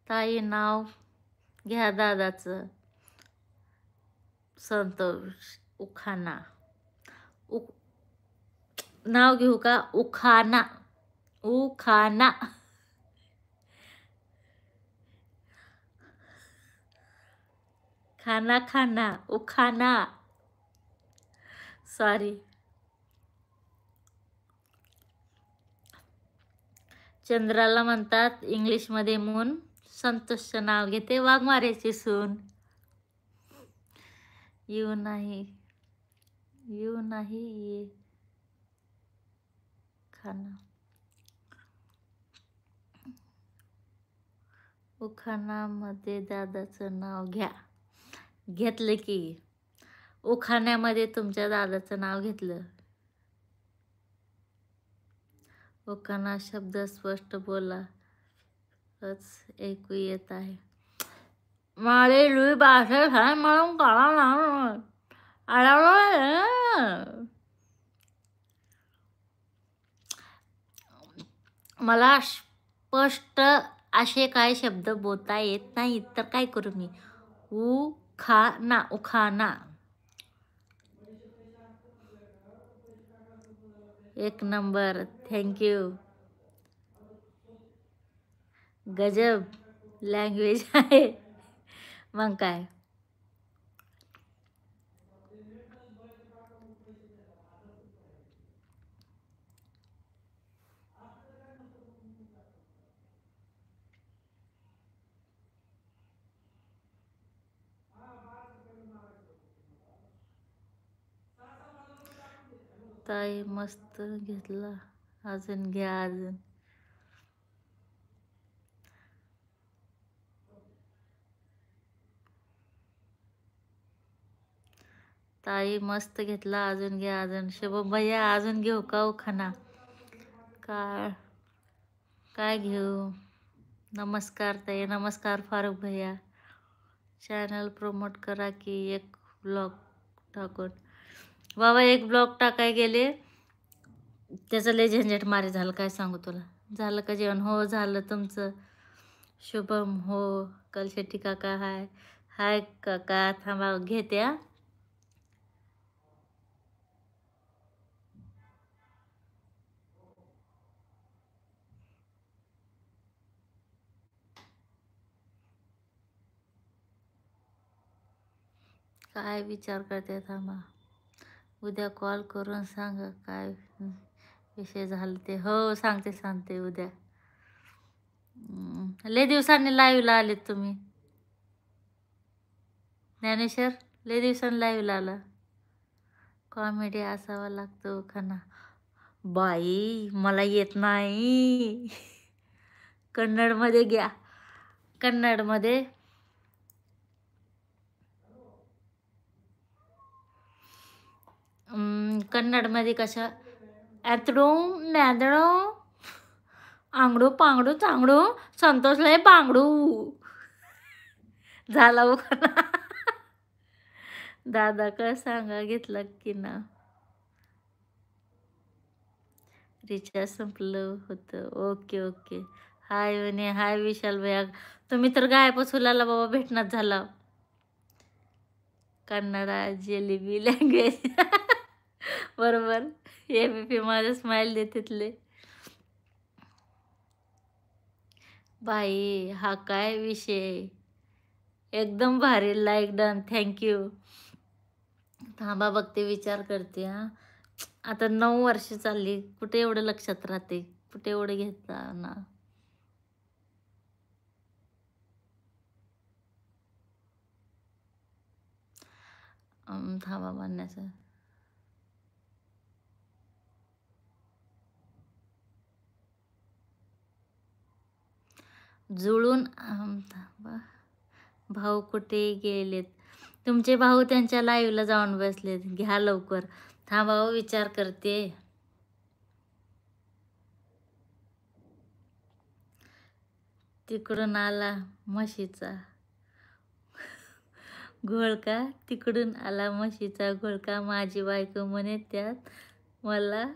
ताई नाव घ्या दादाचं. संतोष उखाणा. नाव घेऊ का? उखाणा. उखाणा. खाना खाना. उखाणा. सॉरी. चंद्राला म्हणतात इंग्लिशमध्ये मून. संतोषचं नाव घेते वाघमाऱ्याची सून. येऊ नाही ये खाना. उखाणामध्ये दादाचं नाव घ्या. घेतलं की. उखाण्यामध्ये तुमच्या दादाचं नाव घेतलं. उखाणा शब्द स्पष्ट बोला ऐकू येत आहे. माळे लुई बाहेर आहे म्हणून काळा मला स्पष्ट असे काय शब्द बोलता येत नाही तर काय करू मी? उखाणा. उखाणा. एक नंबर. थँक्यू. गजब लँग्वेज आहे. मग काय. ताई मस्त घेतला. अजून घ्या. अजून. ताई मस्त घेतला. अजून घ्या. अजून. शुभम भैया अजून घेऊ का उखाणा? काय घेऊ? नमस्कार ताई. नमस्कार फारुख भैया. चॅनल प्रमोट करा की एक ब्लॉग टाकून. बाबा एक ब्लॉग टाकाय गेले त्याचं लय झंझट मारे झालं. काय सांगू तुला. झालं का जेवण? हो झालं. तुमचं? शुभम हो. कलशेट्टी काका हाय. हाय काका. थांबा घेते. काय विचार करते थांबा. उद्या कॉल करून सांगा काय विषय झालं ते. हो सांगते उद्या. लय दिवसांनी लाईव्हला आलेत तुम्ही. ज्ञानेश्वर लय दिवसांनी लाईव्हला आला. कॉमेडी असावा लागतो खाना. बाई मला येत नाही. कन्नडमध्ये घ्या. कन्नडमध्ये. कन्नडमध्ये कशा? ॲतडू नॅदडू आंगडू पांगडू चांगडू संतोष लय पांगडू. झाला उखाणा. दादा का सांगा घेतला की ना. रिचार्ज संपलं होतं. ओके. हाय वने. हाय विशाल भैया. तुम्ही तर गायबच हुलाला बाबा. भेटणार झाला. कन्नडा जिलेबी लँग्वेज. बरोबर. ABP माझं स्माइल देतेतले. बाई हा काय विषय. एकदम भारी. Like done. थँक्यू. थांबा बघते. विचार करते. आता 9 वर्ष चालली. कुठे एवढं लक्षात राहते. कुठे एवढं घेता ना. थांबा म्हणण्याचं. जुळून भाऊ कुठे गेलेत? तुमचे भाऊ त्यांच्या लाईव्हला जाऊन बसलेत. घ्या लवकर. थांबा विचार करते. तिकडून आला म्हशीचा घोळका. तिकडून आला म्हशीचा घोळका. माझी बायको म्हणे त्यात मला